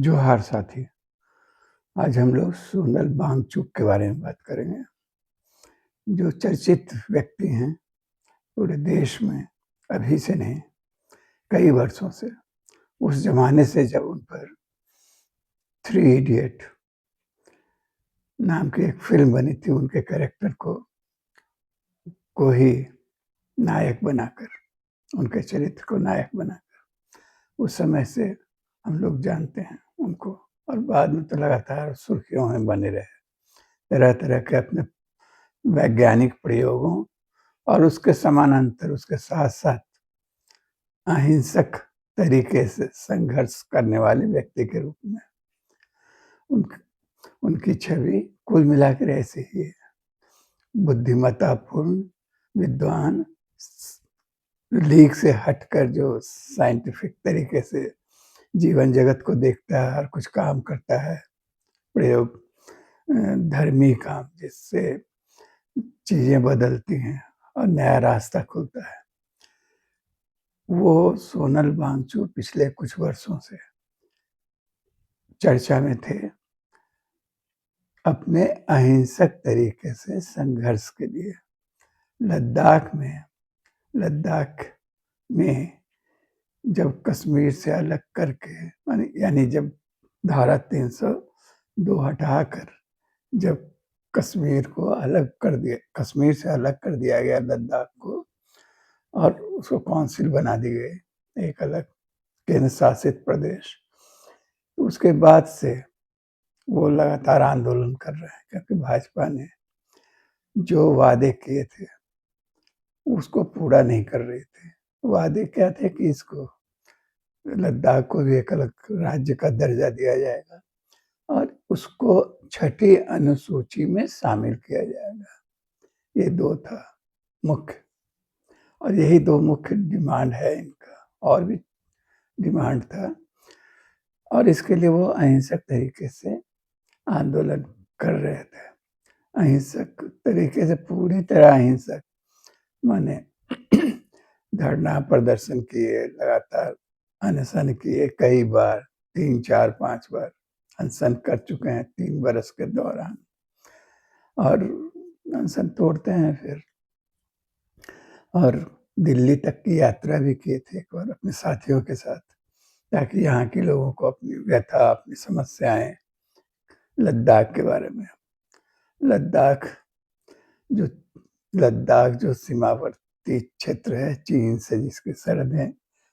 जोहार साथी। आज हम लोग सोनल बांगचुक के बारे में बात करेंगे, जो चर्चित व्यक्ति हैं पूरे देश में, अभी से नहीं, कई वर्षों से। उस ज़माने से जब उन पर थ्री इडियट नाम की एक फ़िल्म बनी थी, उनके कैरेक्टर को ही नायक बनाकर, उनके चरित्र को नायक बनाकर, उस समय से हम लोग जानते हैं उनको, और बाद में तो लगातार सुर्खियों में बने रहे। तरह-तरह के अपने वैज्ञानिक प्रयोगों और उसके समानांतर, उसके साथ-साथ अहिंसक तरीके से संघर्ष करने वाले व्यक्ति के रूप में उनकी छवि कुल मिलाकर ऐसी ही है। बुद्धिमत्तापूर्ण, विद्वान, लीक से हटकर जो साइंटिफिक तरीके से जीवन जगत को देखता है और कुछ काम करता है, प्रयोग धर्मी काम, जिससे चीजें बदलती हैं और नया रास्ता खुलता है। वो सोनल बांगचुक पिछले कुछ वर्षों से चर्चा में थे, अपने अहिंसक तरीके से संघर्ष के लिए। लद्दाख में जब कश्मीर से अलग करके, यानी जब धारा 302 हटाकर जब कश्मीर से अलग कर दिया गया लद्दाख को, और उसको काउंसिल बना दी गई, एक अलग केंद्र शासित प्रदेश। तो उसके बाद से वो लगातार आंदोलन कर रहे हैं, क्योंकि भाजपा ने जो वादे किए थे उसको पूरा नहीं कर रहे थे। वादे क्या थे कि इसको, लद्दाख को भी एक अलग राज्य का दर्जा दिया जाएगा और उसको 6ठी अनुसूची में शामिल किया जाएगा। ये 2 था मुख्य, और यही 2 मुख्य डिमांड है इनका। और भी डिमांड था, और इसके लिए वो अहिंसक तरीके से आंदोलन कर रहे थे। अहिंसक तरीके से, पूरी तरह अहिंसक, माने धरना प्रदर्शन किए, लगातार अनशन किए, कई बार 3, 4, 5 बार अनशन कर चुके हैं 3 बरस के दौरान, और अनशन तोड़ते हैं फिर। और दिल्ली तक की यात्रा भी किए थे एक बार अपने साथियों के साथ, ताकि यहाँ के लोगों को अपनी व्यथा, अपनी समस्याएं लद्दाख के बारे में। लद्दाख जो सीमावर्ती क्षेत्र है चीन से, जिसकी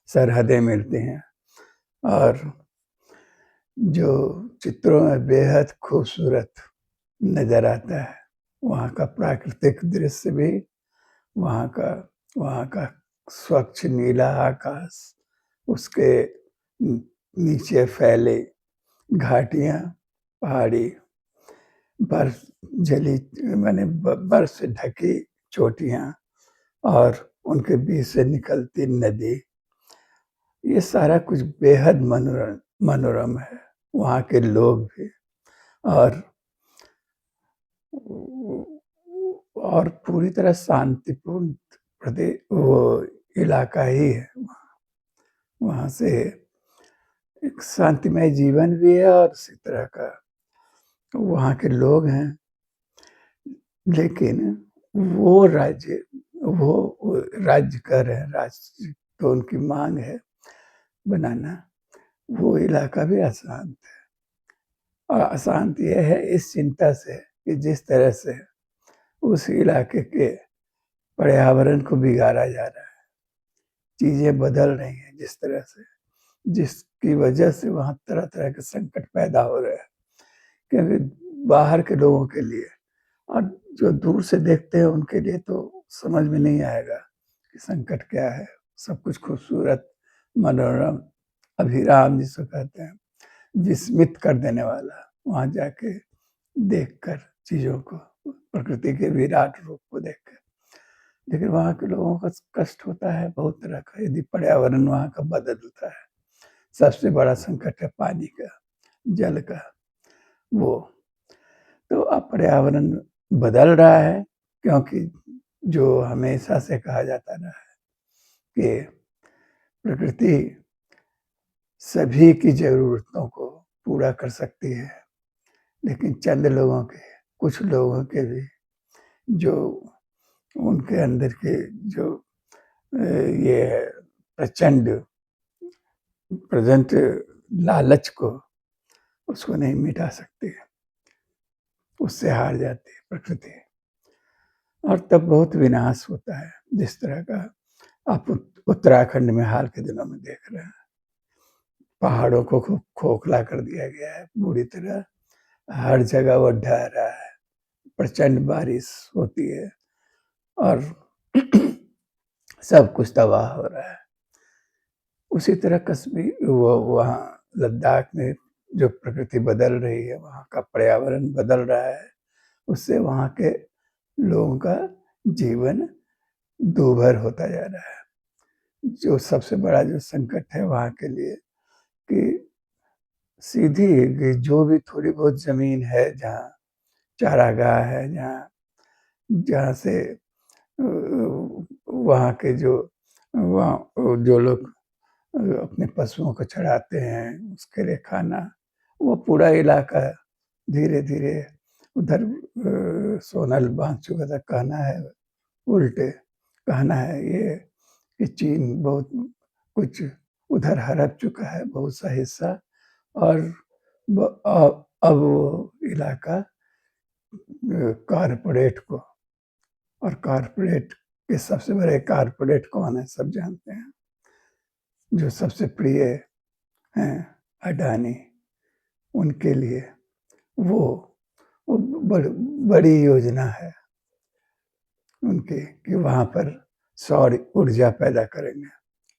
सरहदें मिलती हैं, और जो चित्रों में बेहद खूबसूरत नजर आता है। वहाँ का प्राकृतिक दृश्य भी, वहाँ का स्वच्छ नीला आकाश, उसके नीचे फैले घाटियाँ, पहाड़ी, बर्फ से ढकी चोटियाँ, और उनके बीच से निकलती नदी, ये सारा कुछ बेहद मनोरम है। वहाँ के लोग भी, और पूरी तरह शांतिपूर्ण वो इलाका ही है। वहाँ से एक शांतिमय जीवन भी है, और इसी तरह का वहाँ के लोग हैं। लेकिन वो राज्य कर रहे हैं, राज्य तो उनकी मांग है बनाना, वो इलाका भी अशांत है। और अशांत यह है इस चिंता से कि जिस तरह से उस इलाके के पर्यावरण को बिगाड़ा जा रहा है, चीजें बदल रही हैं जिस तरह से, जिसकी वजह से वहाँ तरह-तरह के संकट पैदा हो रहे हैं। क्योंकि बाहर के लोगों के लिए, और जो दूर से देखते हैं उनके लिए तो समझ में नहीं आएगा कि संकट क्या है। सब कुछ खूबसूरत, मनोरम, अभिराम जिसको कहते हैं, विस्मित कर देने वाला, वहाँ जाके देखकर चीजों को, प्रकृति के विराट रूप को देखकर। लेकिन वहाँ के लोगों का कष्ट होता है बहुत तरह का, यदि पर्यावरण वहाँ का बदलता है। सबसे बड़ा संकट है पानी का, जल का। वो तो अब पर्यावरण बदल रहा है, क्योंकि जो हमेशा से कहा जाता रहा है कि प्रकृति सभी की जरूरतों को पूरा कर सकती है, लेकिन चंद लोगों के, कुछ लोगों के भी जो उनके अंदर के जो ये प्रचंड प्रेजेंट लालच को उसको नहीं मिटा सकती, उससे हार जाती है प्रकृति और तब बहुत विनाश होता है, जिस तरह का आप उत्तराखंड में हाल के दिनों में देख रहे हैं। पहाड़ों को खूब खोखला कर दिया गया है बुरी तरह, हर जगह वो ढह रहा है, प्रचंड बारिश होती है और सब कुछ तबाह हो रहा है। उसी तरह कश्मीर वो वहाँ लद्दाख में जो प्रकृति बदल रही है, वहाँ का पर्यावरण बदल रहा है, उससे वहाँ के लोगों का जीवन दूभर होता जा रहा है। जो सबसे बड़ा जो संकट है वहाँ के लिए कि सीधी जो भी थोड़ी बहुत जमीन है जहाँ चारागाह है, जहाँ से वहाँ के वहाँ जो लोग अपने पशुओं को चढ़ाते हैं, उसके लिए खाना, वो पूरा इलाका धीरे-धीरे उधर सोनल वांगचुक का कहना है, उल्टे कहना है ये कि चीन बहुत कुछ उधर हड़प चुका है, बहुत सा हिस्सा और अब वो इलाका कॉरपोरेट को, और कॉरपोरेट के सबसे बड़े कॉरपोरेट कौन है सब जानते हैं, जो सबसे प्रिय हैं अडानी, उनके लिए वो बड़ी योजना है उनकी कि वहाँ पर सौर ऊर्जा पैदा करेंगे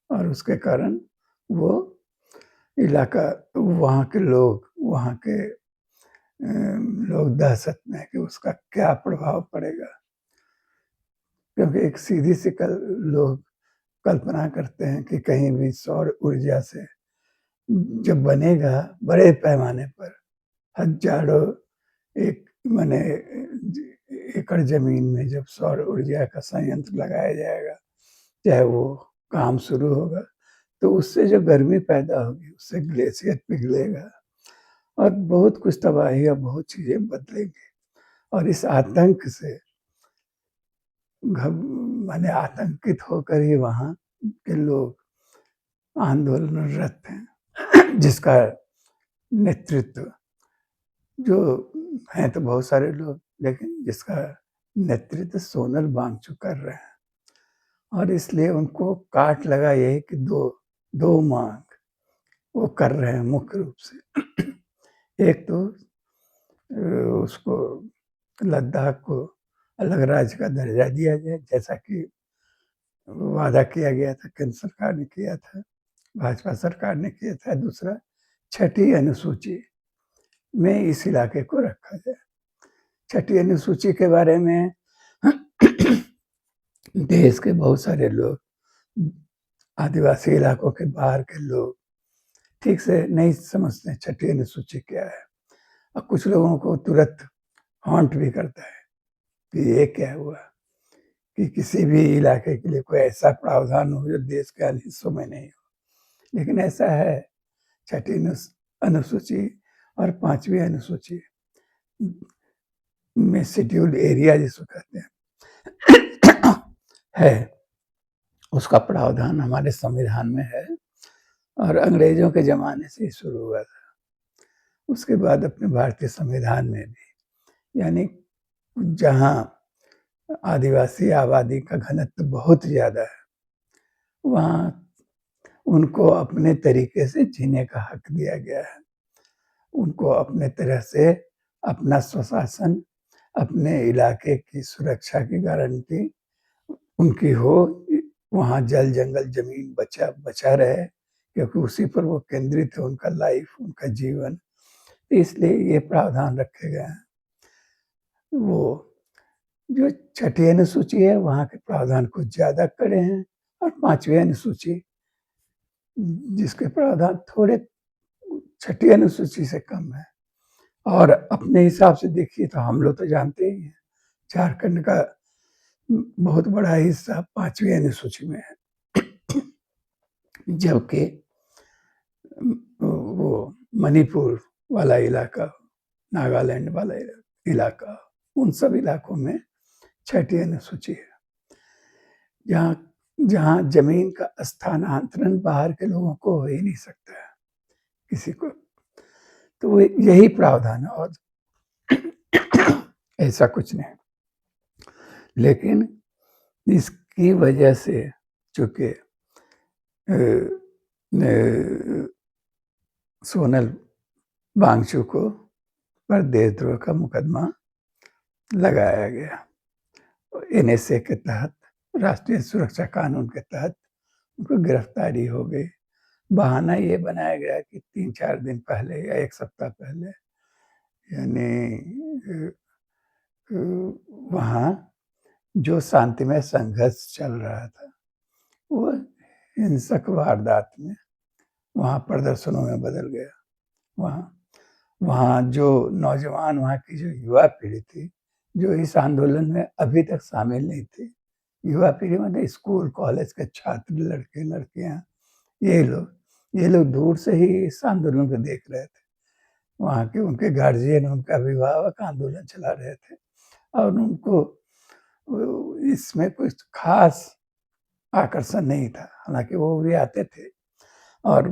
और उसके कारण वो इलाका वहाँ के लोग दहशत में है कि उसका क्या प्रभाव पड़ेगा, क्योंकि एक सीधी सी लोग कल्पना करते हैं कि कहीं भी सौर ऊर्जा से जब बनेगा बड़े पैमाने पर हजारों एक माने एकड़ जमीन में जब सौर ऊर्जा का संयंत्र लगाया जाएगा, चाहे वो काम शुरू होगा, तो उससे जो गर्मी पैदा होगी उससे ग्लेशियर पिघलेगा और बहुत कुछ तबाही और बहुत चीजें बदलेंगी और इस आतंक से माने आतंकित होकर ही वहाँ के लोग आंदोलनरत हैं, जिसका नेतृत्व जो हैं तो बहुत सारे लोग, लेकिन जिसका नेतृत्व सोनल वांगचुक कर रहे हैं और इसलिए उनको काट लगा यही कि दो मांग वो कर रहे हैं मुख्य रूप से। एक तो उसको लद्दाख को अलग राज्य का दर्जा दिया जाए, जैसा कि वादा किया गया था, केंद्र सरकार ने किया था, भाजपा सरकार ने किया था। दूसरा, छठी अनुसूची में इस इलाके को रखा जाए। छठी अनुसूची के बारे में देश के बहुत सारे लोग, आदिवासी इलाकों के बाहर के लोग ठीक से नहीं समझते छठी अनुसूची क्या है और कुछ लोगों को तुरंत हॉन्ट भी करता है कि ये क्या हुआ कि किसी भी इलाके के लिए कोई ऐसा प्रावधान हो जो देश के अन्य हिस्सों में नहीं हो, लेकिन ऐसा है। छठी अनुसूची और 5वीं अनुसूची में शेड्यूल्ड एरिया जिसको कहते हैं है, उसका प्रावधान हमारे संविधान में है और अंग्रेजों के जमाने से ही शुरू हुआ था। उसके बाद अपने भारतीय संविधान में भी, यानी जहाँ आदिवासी आबादी का घनत्व बहुत ज्यादा है, वहाँ उनको अपने तरीके से जीने का हक दिया गया है। उनको अपने तरह से अपना स्वशासन, अपने इलाके की सुरक्षा की गारंटी उनकी हो, वहाँ जल जंगल जमीन बचा रहे, क्योंकि उसी पर वो केंद्रित है उनका लाइफ, उनका जीवन, इसलिए ये प्रावधान रखे गए हैं। वो जो छठी अनुसूची है वहाँ के प्रावधान कुछ ज्यादा कड़े हैं और 5वीं अनुसूची जिसके प्रावधान थोड़े छठी अनुसूची से कम है। और अपने हिसाब से देखिए तो हम लोग तो जानते ही हैं, झारखंड का बहुत बड़ा हिस्सा 5वीं अनुसूची में है, जबकि वो मणिपुर वाला इलाका, नागालैंड वाला इलाका, उन सब इलाकों में छठी अनुसूची है, जहाँ जहाँ जमीन का स्थानांतरण बाहर के लोगों को हो ही नहीं सकता है, किसी को। तो वो यही प्रावधान है और ऐसा कुछ नहीं। लेकिन इसकी वजह से चूंकि सोनल वांगचू को पर देशद्रोह का मुकदमा लगाया गया। एनएसए के तहत, राष्ट्रीय सुरक्षा कानून के तहत उनको गिरफ्तारी हो गई। बहाना ये बनाया गया कि 3-4 दिन पहले या 1 सप्ताह पहले, यानी वहाँ जो शांतिमय संघर्ष चल रहा था, वो हिंसक वारदात में वहाँ प्रदर्शनों में बदल गया। वहाँ जो नौजवान, वहाँ की जो युवा पीढ़ी थी, जो इस आंदोलन में अभी तक शामिल नहीं थी, युवा पीढ़ी मतलब स्कूल कॉलेज के छात्र, लड़के लड़कियां, ये लोग दूर से ही इस आंदोलन को देख रहे थे। वहाँ के उनके गार्जियन उनका अभिभावक आंदोलन चला रहे थे और उनको इसमें कुछ खास आकर्षण नहीं था। हालांकि वो भी आते थे और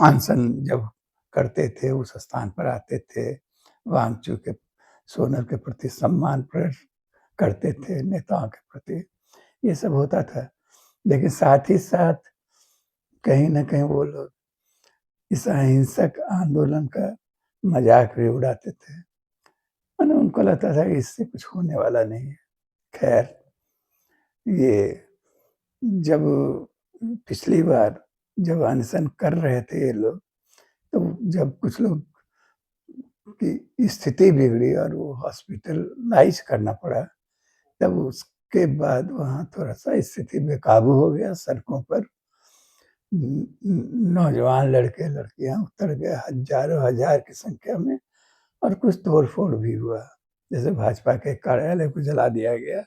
अनशन जब करते थे उस स्थान पर आते थे, वांगचू के, सोनल के प्रति सम्मान प्रकट करते थे, नेताओं के प्रति, ये सब होता था। लेकिन साथ ही साथ कहीं न कहीं वो लोग इस अहिंसक आंदोलन का मजाक भी उड़ाते थे। माने उनको लगता था कि इससे कुछ होने वाला नहीं है। खैर, ये जब पिछली बार जब अनशन कर रहे थे ये लोग, तो जब कुछ लोग की स्थिति बिगड़ी और वो हॉस्पिटलाइज करना पड़ा, तब उसके बाद वहाँ थोड़ा-सा स्थिति बेकाबू हो गया। सड़कों पर नौजवान लड़के-लड़कियाँ उतर गए हज़ारों हजार की संख्या में और कुछ तोड़-फोड़ भी हुआ। जैसे भाजपा के कार्यालय को जला दिया गया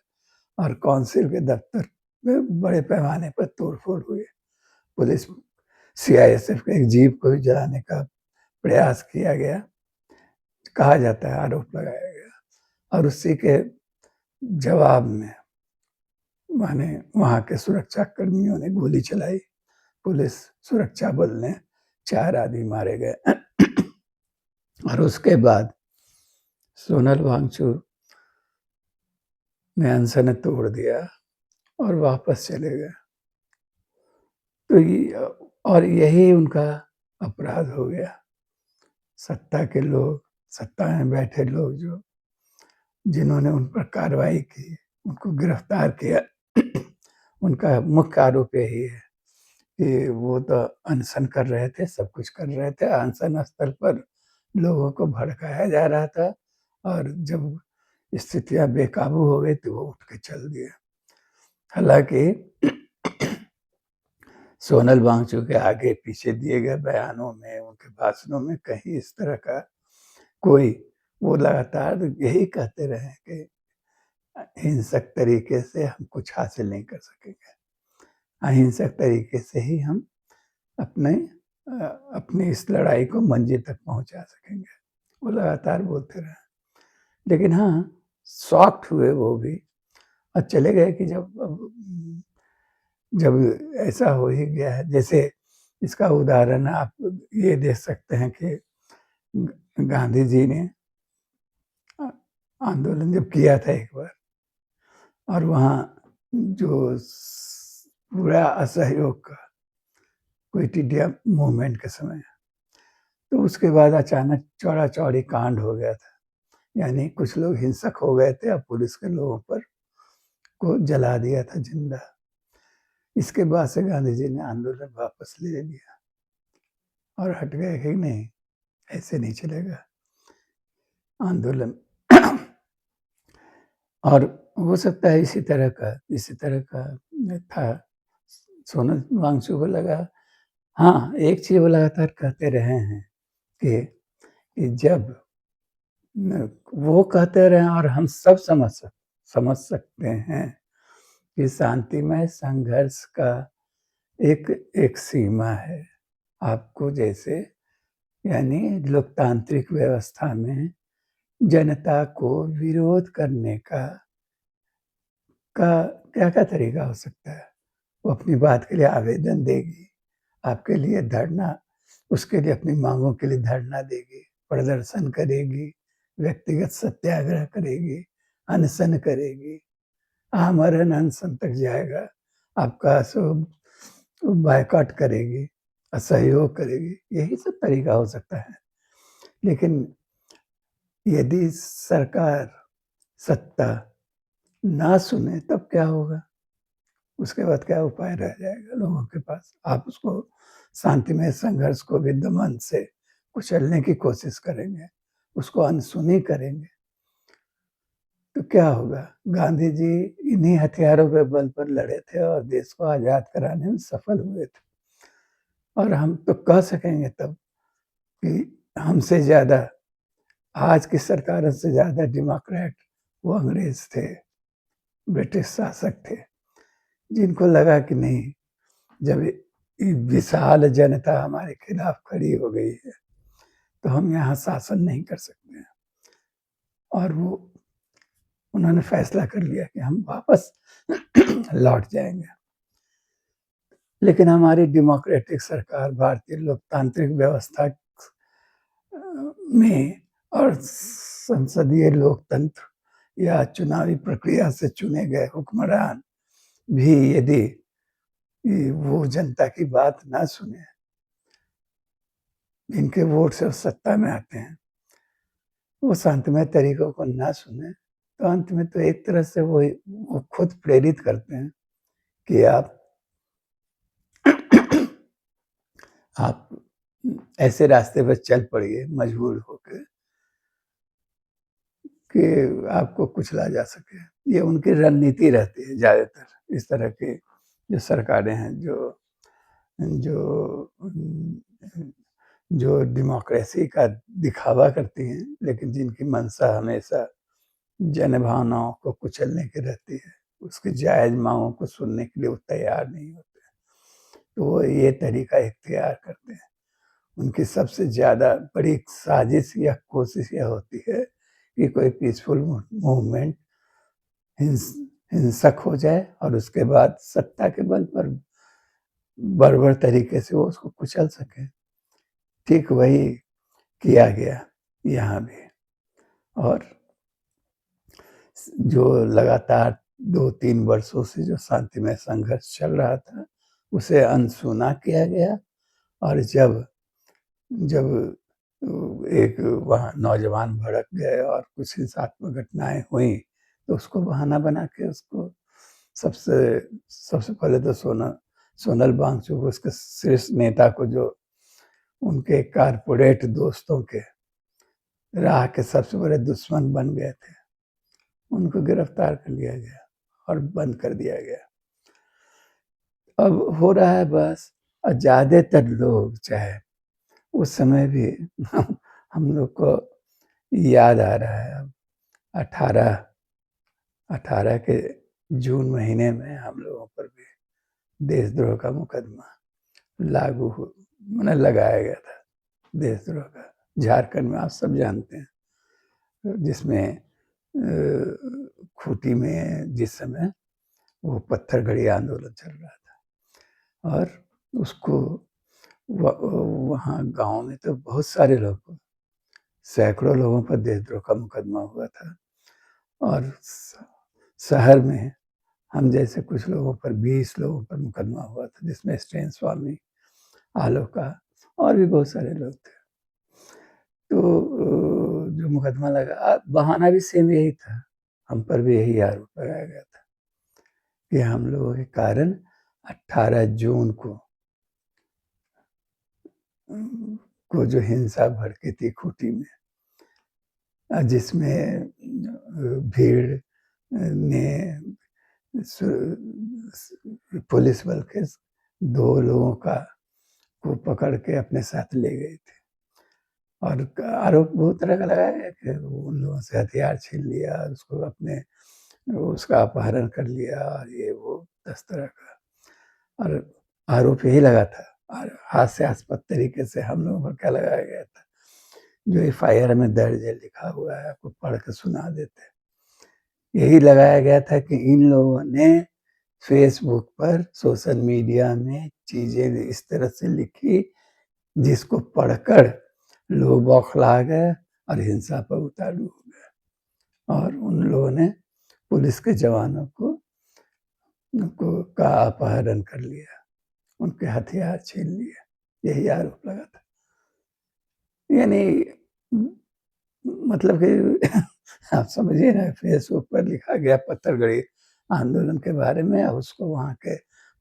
और काउंसिल के दफ्तर में बड़े पैमाने पर तोड़-फोड़ हुई। पुलिस, सीआईएसएफ के एक जीप को भी जलाने का प्रयास किया गया, कहा जाता है, आरोप लगाया गया और उसी के जवाब में माने वहाँ के सुरक्षा कर्मियों ने गोली चलाई। पुलिस सुरक्षा बल ने 4 आदमी मारे गए और उसके बाद सोनल वांगचू ने अनशन तोड़ दिया और वापस चले गए। तो और यही उनका अपराध हो गया। सत्ता के लोग, सत्ता में बैठे लोग जो जिन्होंने उन पर कार्रवाई की, उनको गिरफ्तार किया, उनका मुख्य आरोप यही है कि वो तो अनशन कर रहे थे, सब कुछ कर रहे थे। अनशन स्थल पर लोगों को भड़काया जा रहा था और जब स्थितियां बेकाबू हो गई तो वो उठ के चल दिए। हालांकि सोनल वांगचू के आगे पीछे दिए गए बयानों में, उनके भाषणों में कहीं इस तरह का कोई, वो लगातार यही कहते रहे कि हिंसक तरीके से हम कुछ हासिल नहीं कर सकेंगे, अहिंसक तरीके से ही हम अपनी इस लड़ाई को मंजिल तक पहुंचा सकेंगे, वो लगातार बोलते रहे। लेकिन हाँ, शॉक्ड हुए वो भी और चले गए कि जब ऐसा हो ही गया है। जैसे इसका उदाहरण आप ये देख सकते हैं कि गांधी जी ने आंदोलन जब किया था एक बार और वहाँ जो पूरा असहयोग का क्विट इंडिया मूवमेंट के समय, तो उसके बाद अचानक चौड़ा-चौड़ी कांड हो गया था। यानी कुछ लोग हिंसक हो गए थे और पुलिस के लोगों पर को जला दिया था जिंदा। इसके बाद से गांधी जी ने आंदोलन वापस ले लिया और हट गए कि नहीं, ऐसे नहीं चलेगा आंदोलन। और हो सकता है इसी तरह का था। सोनल वांगचू को लगा, हाँ, एक चीज वो लगातार कहते रहे हैं कि जब वो कहते रहे और हम सब समझ सकते हैं कि शांतिमय संघर्ष का एक सीमा है। आपको जैसे यानी लोकतांत्रिक व्यवस्था में जनता को विरोध करने का क्या-क्या तरीका हो सकता है? वो अपनी बात के लिए आवेदन देगी, आपके लिए धरना उसके लिए अपनी माँगों के लिए धरना देगी, प्रदर्शन करेगी, व्यक्तिगत सत्याग्रह करेगी, अनशन करेगी, आमरण अनशन तक जाएगा, आपका बायकॉट करेगी, असहयोग करेगी, यही सब तरीका हो सकता है। लेकिन यदि सरकार, सत्ता ना सुने तब क्या होगा? उसके बाद क्या उपाय रह जाएगा लोगों के पास? आप उसको शांतिमय संघर्ष को भी दमन से कुचलने की कोशिश करेंगे, उसको अनसुनी करेंगे, तो क्या होगा? गांधी जी इन्हीं हथियारों के बल पर लड़े थे और देश को आज़ाद कराने में सफल हुए थे। और हम तो कह सकेंगे तब कि हमसे ज़्यादा आज की सरकारों से ज़्यादा डेमोक्रेट वो अंग्रेज थे, ब्रिटिश शासक थे, जिनको लगा कि नहीं, जब विशाल जनता हमारे खिलाफ खड़ी हो गई है, तो हम यहाँ शासन नहीं कर सकते हैं। और वो उन्होंने फैसला कर लिया कि हम वापस लौट जाएंगे। लेकिन हमारी डेमोक्रेटिक सरकार, भारतीय लोकतांत्रिक व्यवस्था में और संसदीय लोकतंत्र या चुनावी प्रक्रिया से चुने गए हुक्मरान भी यदि वो जनता की बात ना सुने, इनके वोट से सत्ता में आते हैं, वो शांतिमय तरीकों को ना सुने, तो अंत में तो एक तरह से वो खुद प्रेरित करते हैं कि आप ऐसे रास्ते पर चल पड़िए मजबूर होकर कि आपको कुचला जा सके। ये उनकी रणनीति रहती है ज़्यादातर, इस तरह की जो सरकारें हैं, जो जो डेमोक्रेसी का दिखावा करती हैं, लेकिन जिनकी मंशा हमेशा जनभावनाओं को कुचलने की रहती है, उसकी जायज़ माँगों को सुनने के लिए वो तैयार नहीं होते। तो वो ये तरीका इख्तियार करते हैं। उनकी सबसे ज़्यादा बड़ी साजिश या कोशिश यह होती है कि कोई पीसफुल मूवमेंट हिंसक हो जाए और उसके बाद सत्ता के बल पर बर्बर तरीके से वो उसको कुचल सके। ठीक वही किया गया यहाँ भी। और जो लगातार 2-3 वर्षों से जो शांतिमय संघर्ष चल रहा था, उसे अनसुना किया गया। और जब जब एक वहाँ नौजवान भड़क गए और कुछ हिंसात्मक घटनाएँ हुई, तो उसको बहाना बना के उसको सबसे सबसे पहले तो सोनल वांगचुक, उसके शीर्ष नेता को, जो उनके कारपोरेट दोस्तों के राह के सबसे बड़े दुश्मन बन गए थे, उनको गिरफ्तार कर लिया गया और बंद कर दिया गया। अब हो रहा है बस। और ज़्यादातर लोग, चाहे उस समय भी हम लोग को याद आ रहा है, अब 18 18 के जून महीने में हम लोगों पर भी देशद्रोह का मुकदमा लागू हो माने लगाया गया था, देशद्रोह का, झारखंड में, आप सब जानते हैं, जिसमें खूंटी में जिस समय वो पत्थरगड़ी आंदोलन चल रहा था, और उसको वहाँ गांव में तो बहुत सारे लोग, सैकड़ों लोगों पर देशद्रोह का मुकदमा हुआ था। और शहर में हम जैसे कुछ लोगों पर, 20 लोगों पर मुकदमा हुआ था, जिसमें स्टेन स्वामी, आलोका और भी बहुत सारे लोग थे। तो जो मुकदमा लगा, बहाना भी सेम यही था, हम पर भी यही आरोप लगाया गया था कि हम लोगों के कारण 18 जून को जो हिंसा भड़की थी खूंटी में, जिसमें भीड़ ने पुलिस बल के 2 लोगों को पकड़ के अपने साथ ले गए थे। और आरोप बहुत तरह का लगाया गया कि उन लोगों से हथियार छीन लिया, उसका अपहरण कर लिया, और ये वो 10 तरह का। और आरोप यही लगा था, और हास्यास्पद तरीके से हम लोगों पर क्या लगाया गया था, जो एफआईआर में दर्ज है, लिखा हुआ है, आपको पढ़ के सुना देते हैं। यही लगाया गया था कि इन लोगों ने फेसबुक पर, सोशल मीडिया में चीजें इस तरह से लिखी जिसको पढ़कर लोग बौखला गए और हिंसा पर उतारू हो गए, और उन लोगों ने पुलिस के जवानों को का अपहरण कर लिया, उनके हथियार छीन लिए। यही आरोप लगा था। यानी मतलब कि आप समझिए ना, फेसबुक पर लिखा गया पत्थरगढ़ी आंदोलन के बारे में, उसको वहाँ के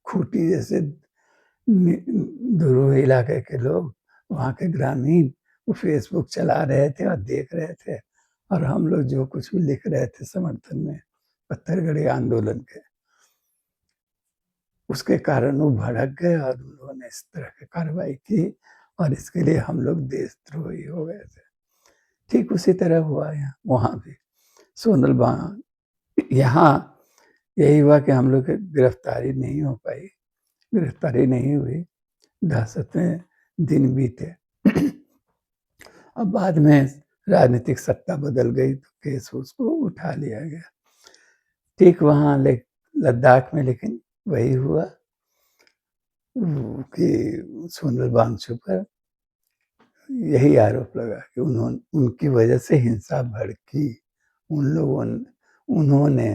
खूंटी जैसे ध्रुव इलाके के लोग, वहाँ के ग्रामीण, वो फेसबुक चला रहे थे और देख रहे थे, और हम लोग जो कुछ भी लिख रहे थे समर्थन में पत्थरगढ़ी आंदोलन के, उसके कारण वो भड़क गए और उन लोगों ने इस तरह की कार्रवाई की, और इसके लिए हम लोग देशद्रोही हो गए थे। ठीक उसी तरह हुआ यहाँ, वहाँ भी सोनल बाग, यहाँ यही हुआ कि हम लोग की गिरफ्तारी नहीं हो पाई, गिरफ्तारी नहीं हुई, दहशत में दिन बीते। अब बाद में राजनीतिक सत्ता बदल गई तो केस उसको उठा लिया गया। ठीक वहाँ लद्दाख में लेकिन वही हुआ कि सोनल बांग्चू पर यही आरोप लगा कि उनकी वजह से हिंसा भड़की। उन्होंने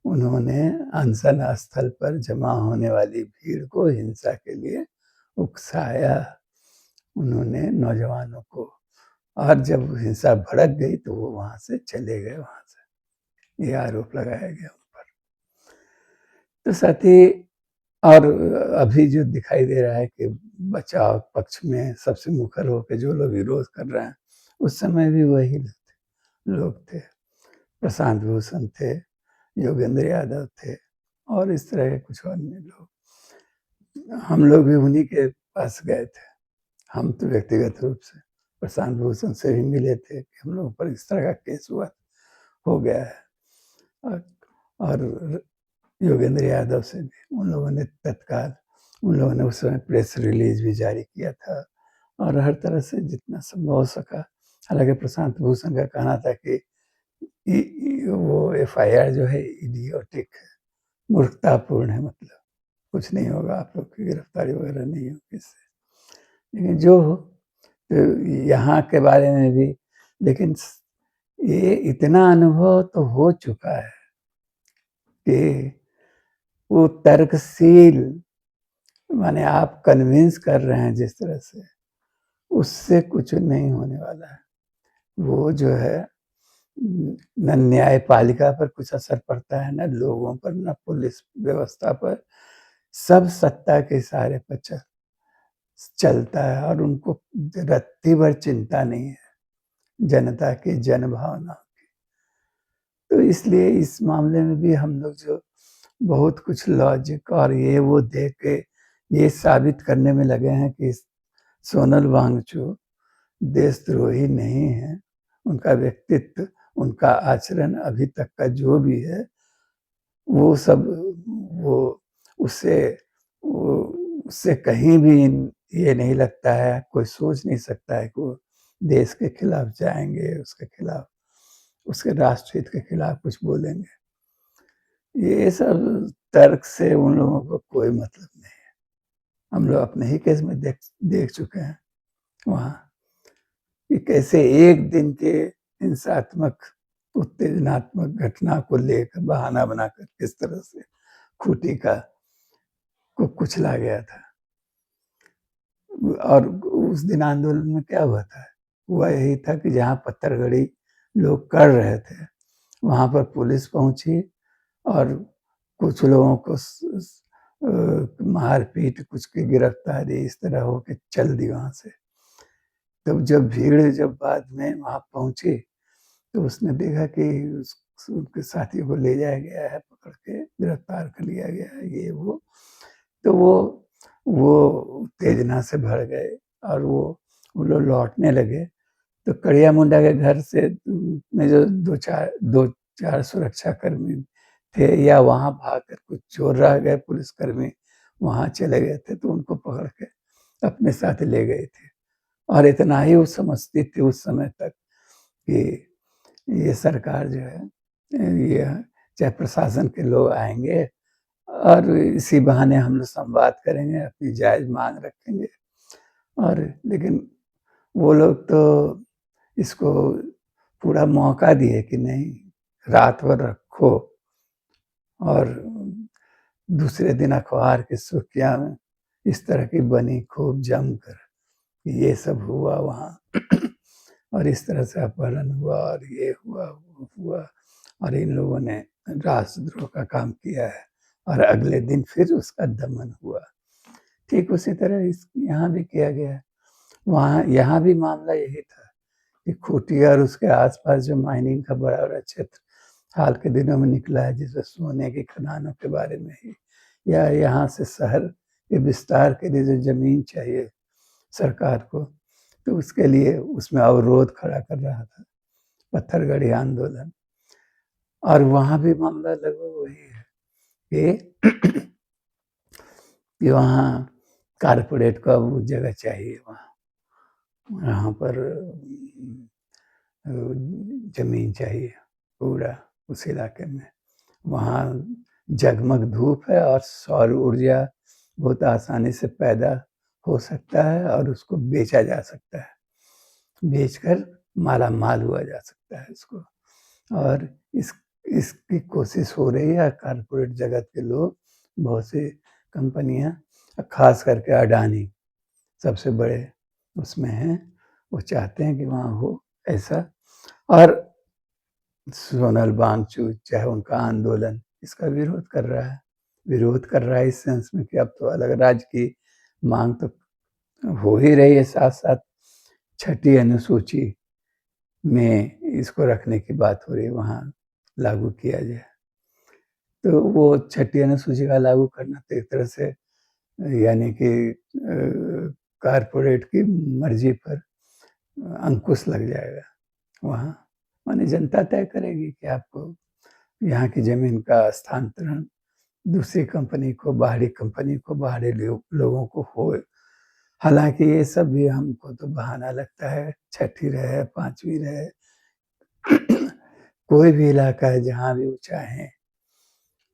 उन्होंने अनशन स्थल पर जमा होने वाली भीड़ को हिंसा के लिए उकसाया, उन्होंने नौजवानों को, और जब हिंसा भड़क गई तो वो वहां से चले गए वहां से। ये आरोप लगाया गया उन पर। तो साथ ही और अभी जो दिखाई दे रहा है कि बचाव पक्ष में सबसे मुखर होकर जो लोग विरोध कर रहे हैं, उस समय भी वही लोग थे। प्रशांत भूषण थे, योगेंद्र यादव थे, और इस तरह के कुछ अन्य लोग। हम लोग भी उन्हीं के पास गए थे। हम तो व्यक्तिगत रूप से प्रशांत भूषण से भी मिले थे कि हम लोगों पर इस तरह का केस हुआ, हो गया है, और योगेंद्र यादव से भी उन लोगों ने तत्काल, उन लोगों ने उस समय प्रेस रिलीज भी जारी किया था, और हर तरह से जितना संभव हो सका। हालांकि प्रशांत भूषण का कहना था कि वो एफआईआर जो है इडियोटिक है, मूर्खतापूर्ण है, मतलब कुछ नहीं होगा, आप लोग की गिरफ्तारी वगैरह नहीं होगी इससे। लेकिन जो हो, तो यहाँ के बारे में भी, लेकिन ये इतना अनुभव तो हो चुका है कि वो तर्कशील, माने आप कन्विंस कर रहे हैं जिस तरह से, उससे कुछ नहीं होने वाला है। वो जो है, न न्यायपालिका पर कुछ असर पड़ता है, न लोगों पर, न पुलिस व्यवस्था पर, सब सत्ता के इशारे पर चलता है, और उनको रत्ती भर चिंता नहीं है जनता की जनभावना की। तो इसलिए इस मामले में भी हम लोग जो बहुत कुछ लॉजिक और ये वो देख के ये साबित करने में लगे हैं कि सोनल वांगचू देशद्रोही नहीं है। उनका व्यक्तित्व, उनका आचरण अभी तक का जो भी है, वो सब, वो उससे वो उससे कहीं भी ये नहीं लगता है, कोई सोच नहीं सकता है कि वो देश के खिलाफ जाएंगे, उसके खिलाफ, उसके राष्ट्र हित के खिलाफ कुछ बोलेंगे। ये सब तर्क से उन लोगों को कोई मतलब नहीं है। हम लोग अपने ही केस में देख चुके हैं वहाँ कि कैसे एक दिन के हिंसात्मक उत्तेजनात्मक घटना को लेकर बहाना बनाकर किस तरह से खूंटी को कुचला गया था। और उस दिन आंदोलन में क्या हुआ था? हुआ यही था कि जहाँ पत्थरगड़ी लोग कर रहे थे, वहां पर पुलिस पहुंची और कुछ लोगों को मारपीट, कुछ की गिरफ्तारी, इस तरह होके चल दी वहां से। तब जब भीड़ जब बाद में वहां पहुंची तो उसने देखा कि उनके साथियों को ले जाया गया है, पकड़ के गिरफ्तार कर लिया गया है, ये वो। तो वो उत्तेजना से भर गए और वो लोग लौटने लगे। तो कड़िया मुंडा के घर से में जो दो चार सुरक्षा कर्मी थे, या वहां भागकर कुछ चोर रह गए पुलिसकर्मी, वहां चले गए थे, तो उनको पकड़ के अपने साथ ले गए थे और इतना ही वो समझती थी उस समय तक कि ये सरकार जो है ये चाहे प्रशासन के लोग आएंगे और इसी बहाने हम लोग संवाद करेंगे, अपनी जायज़ माँग रखेंगे और लेकिन वो लोग तो इसको पूरा मौका दिए कि नहीं, रात भर रखो और दूसरे दिन अखबार की सुर्खियाँ में इस तरह की बनी खूब जमकर, ये सब हुआ वहाँ और इस तरह से अपहरण हुआ और ये हुआ, वो हुआ और इन लोगों ने राष्ट्रद्रोह का काम किया है और अगले दिन फिर उसका दमन हुआ। ठीक उसी तरह इस यहाँ भी किया गया है। वहाँ यहाँ भी मामला यही था कि खूंटी और उसके आस-पास जो माइनिंग का बड़ा-बड़ा क्षेत्र हाल के दिनों में निकला है, जिसमें सोने की खदानों के बारे में ही या यहाँ से शहर के विस्तार के लिए जो ज़मीन चाहिए सरकार को, तो उसके लिए उसमें अवरोध खड़ा कर रहा था, पत्थरगढ़ी आंदोलन। और वहाँ भी मामला लगभग वही है कि कि वहाँ कारपोरेट को अब वो जगह चाहिए वहाँ। वहाँ पर ज़मीन चाहिए पूरा उस इलाके में। वहाँ जगमग धूप है और सौर ऊर्जा बहुत आसानी से पैदा हो सकता है और उसको बेचा जा सकता है। बेचकर माला-माल हुआ जा सकता है इसको और इस इसकी कोशिश हो रही है कारपोरेट जगत के लोग, बहुत सी कंपनियाँ ख़ास करके अडानी सबसे बड़े उसमें हैं, वो चाहते हैं कि वहाँ हो ऐसा और सोनल बांगचू चाहे उनका आंदोलन इसका विरोध कर रहा है। विरोध कर रहा है इस सेंस में कि अब तो अलग राज्य की माँग तो हो ही रही है, साथ-साथ छठी अनुसूची में इसको रखने की बात हो रही है, वहाँ लागू किया जाए। तो वो छठी अनुसूची का लागू करना तो एक तरह से यानी कि कारपोरेट की मर्ज़ी पर अंकुश लग जाएगा वहाँ। माने जनता तय करेगी कि आपको यहाँ की ज़मीन का हस्तांतरण दूसरी कंपनी को, बाहरी कंपनी को, बाहरी लोगों को हो। हालाँकि ये सब भी हमको तो बहाना लगता है, छठी रहे, 5वीं रहे, कोई भी इलाका है जहाँ भी वो चाहें,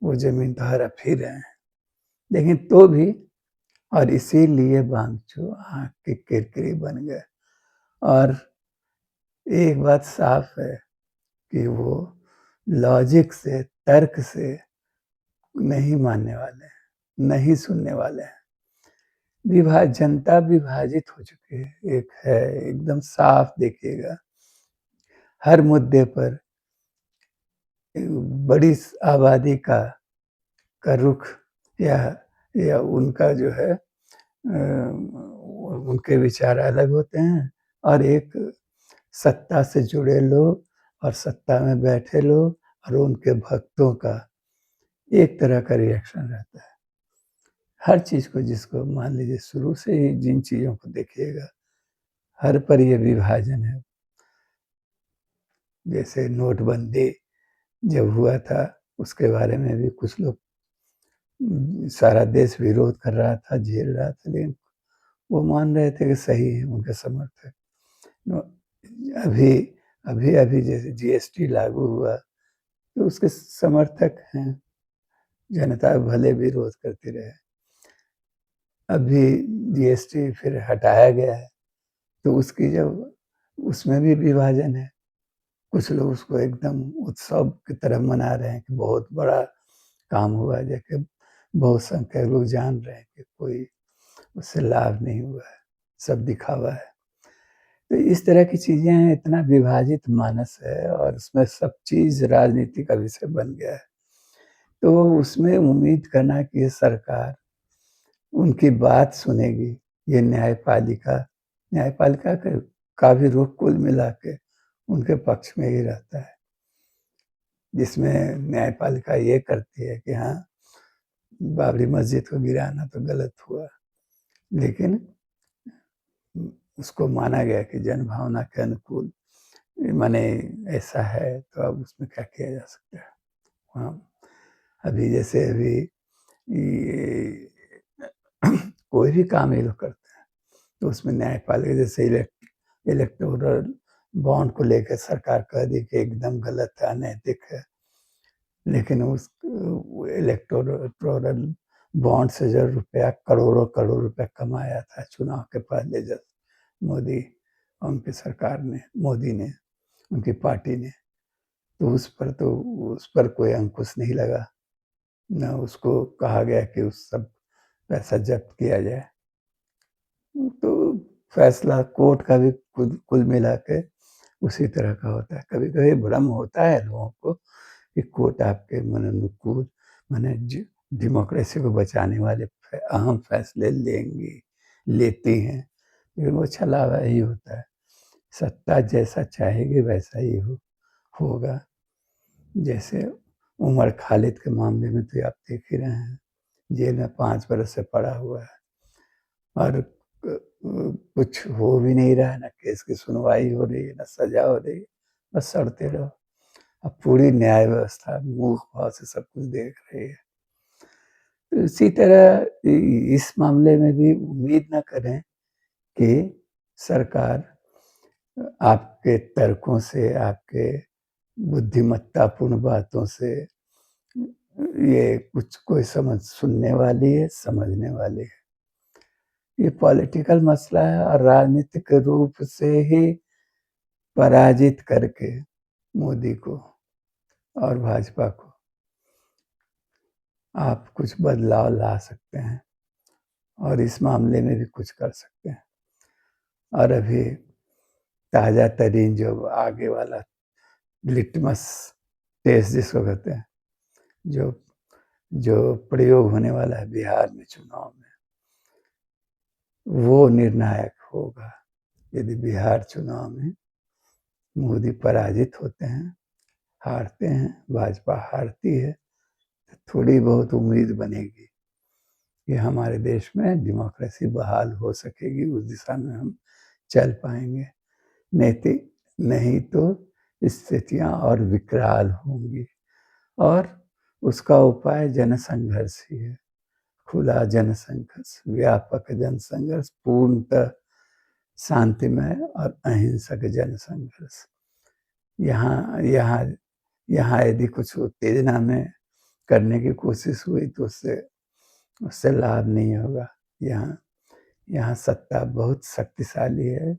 वो ज़मीन तो हड़प ही रहे हैं। लेकिन तो भी और इसीलिए बांग्चू आँख की किरकिरी बन गए और एक बात साफ है कि वो लॉजिक से, तर्क से नहीं मानने वाले हैं, नहीं सुनने वाले हैं। जनता विभाजित हो चुकी है, एक है एकदम साफ देखिएगा, हर मुद्दे पर बड़ी आबादी का रुख या उनका जो है उनके विचार अलग होते हैं और एक सत्ता से जुड़े लोग और सत्ता में बैठे लोग और उनके भक्तों का एक तरह का रिएक्शन रहता है। हर चीज़ को जिसको मान लीजिए शुरू से ही जिन चीज़ों को देखिएगा, हर पर ये विभाजन है। जैसे नोटबंदी जब हुआ था, उसके बारे में भी कुछ लोग सारा देश विरोध कर रहा था, झेल रहा था, लेकिन वो मान रहे थे कि सही है उनके समर्थक। नो अभी अभी-अभी जैसे जीएसटी लागू हुआ, तो उसके समर्थक हैं, जनता भले विरोध करती रहे। अभी जीएसटी फिर हटाया गया है, तो उसकी जब उसमें भी विभाजन है। कुछ लोग उसको एकदम उत्सव की तरह मना रहे हैं कि बहुत बड़ा काम हुआ है, जबकि बहुत संख्यक लोग जान रहे हैं कि कोई उससे लाभ नहीं हुआ है, सब दिखावा है। तो इस तरह की चीज़ें हैं, इतना विभाजित मानस है और उसमें सब चीज़ राजनीति का विषय बन गया है। तो उसमें उम्मीद करना कि ये सरकार उनकी बात सुनेगी, ये न्यायपालिका का भी रुख कुल मिला के उनके पक्ष में ही रहता है। जिसमें न्यायपालिका ये करती है कि हाँ, बाबरी मस्जिद को गिराना तो गलत हुआ, लेकिन उसको माना गया कि जनभावना के अनुकूल माने ऐसा है, तो अब उसमें क्या किया जा सकता है? हाँ, अभी जैसे अभी ये कोई भी काम ये लोग करते हैं, तो उसमें न्यायपालिका जैसे इलेक्टोरल बॉन्ड को लेकर सरकार कह दी कि एकदम गलत है, अनैतिक है, लेकिन उस इलेक्टोरल बॉन्ड से जो रुपया करोड़ों करोड़ रुपया कमाया था चुनाव के पहले, जब मोदी उनकी सरकार ने, मोदी ने, उनकी पार्टी ने, तो उस पर कोई अंकुश नहीं लगा, न उसको कहा गया कि उस सब पैसा जब्त किया जाए। तो फैसला कोर्ट का भी कुल मिला के उसी तरह का होता है। कभी कभी भ्रम होता है लोगों को कि कोर्ट आपके मनोनुकूल, माने डेमोक्रेसी को बचाने वाले अहम फैसले लेती हैं, लेकिन वो छलावा ही होता है। सत्ता जैसा चाहेगी वैसा ही होगा। जैसे उमर खालिद के मामले में तो आप देख ही रहे हैं, जेल में 5 बरस से पड़ा हुआ है और कुछ हो भी नहीं रहा है, ना केस की सुनवाई हो रही है, ना सजा हो रही है, बस सड़ते रहो। अब पूरी न्याय व्यवस्था मूक भाव से सब कुछ देख रही है। तो इसी तरह इस मामले में भी उम्मीद न करें कि सरकार आपके तर्कों से, आपके बुद्धिमत्तापूर्ण बातों से ये कुछ कोई सुनने वाली है, समझने वाली है। ये पॉलिटिकल मसला है और राजनीतिक रूप से ही पराजित करके मोदी को और भाजपा को आप कुछ बदलाव ला सकते हैं और इस मामले में भी कुछ कर सकते हैं। और अभी ताज़ा तरीन जो आगे वाला लिटमस टेस्ट जिसको कहते हैं, जो जो प्रयोग होने वाला है बिहार में चुनाव में, वो निर्णायक होगा। यदि बिहार चुनाव में मोदी पराजित होते हैं, हारते हैं, भाजपा हारती है, तो थोड़ी बहुत उम्मीद बनेगी कि हमारे देश में डेमोक्रेसी बहाल हो सकेगी, उस दिशा में हम चल पाएंगे। नहीं तो स्थितियां और विकराल होंगी और उसका उपाय जनसंघर्ष ही है। खुला जनसंघर्ष, व्यापक जनसंघर्ष, पूर्णतः शांतिमय और अहिंसक जनसंघर्ष। यहाँ यहाँ यहाँ यदि कुछ उत्तेजना में करने की कोशिश हुई तो उससे लाभ नहीं होगा। यहाँ सत्ता बहुत शक्तिशाली है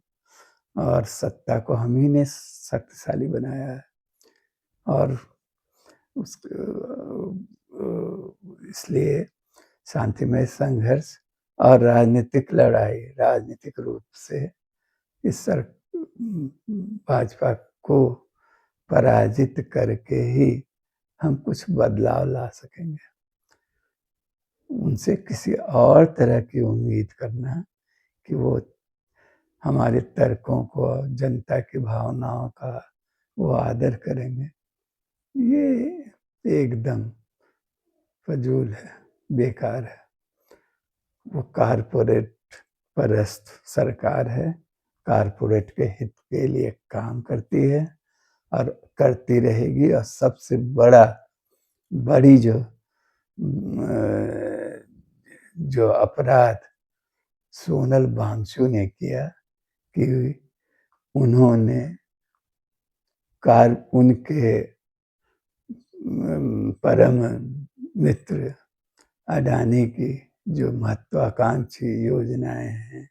और सत्ता को हम ही ने शक्तिशाली बनाया है और इसलिए शांतिमय संघर्ष और राजनीतिक लड़ाई, राजनीतिक रूप से इस भाजपा को पराजित करके ही हम कुछ बदलाव ला सकेंगे। उनसे किसी और तरह की उम्मीद करना कि वो हमारे तर्कों को, जनता की भावनाओं का वो आदर करेंगे, ये एकदम फजूल है, बेकार है। वो कारपोरेट परस्त सरकार है, कारपोरेट के हित के लिए काम करती है और करती रहेगी। और सबसे बड़ी जो अपराध सोनल बांसु ने किया कि उन्होंने उनके परम मित्र अडानी की जो महत्वाकांक्षी योजनाएं हैं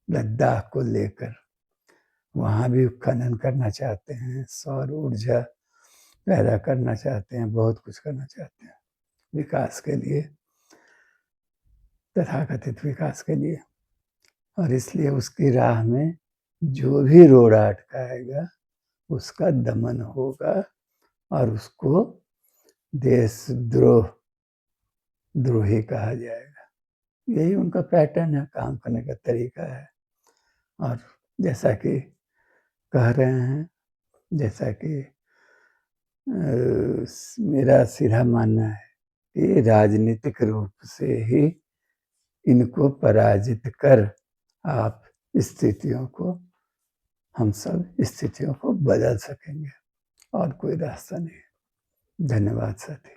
लद्दाख को लेकर, वहाँ भी खनन करना चाहते हैं, सौर ऊर्जा पैदा करना चाहते हैं, बहुत कुछ करना चाहते हैं विकास के लिए, तथाकथित विकास के लिए। और इसलिए उसकी राह में जो भी रोड़ा अटकाएगा उसका दमन होगा और उसको द्रोही कहा जाएगा। यही उनका पैटर्न है, काम करने का तरीका है। और जैसा कि कह रहे हैं, जैसा कि मेरा सीधा मानना है कि राजनीतिक रूप से ही इनको पराजित कर आप हम सब स्थितियों को बदल सकेंगे और कोई रास्ता नहीं। धन्यवाद साथी।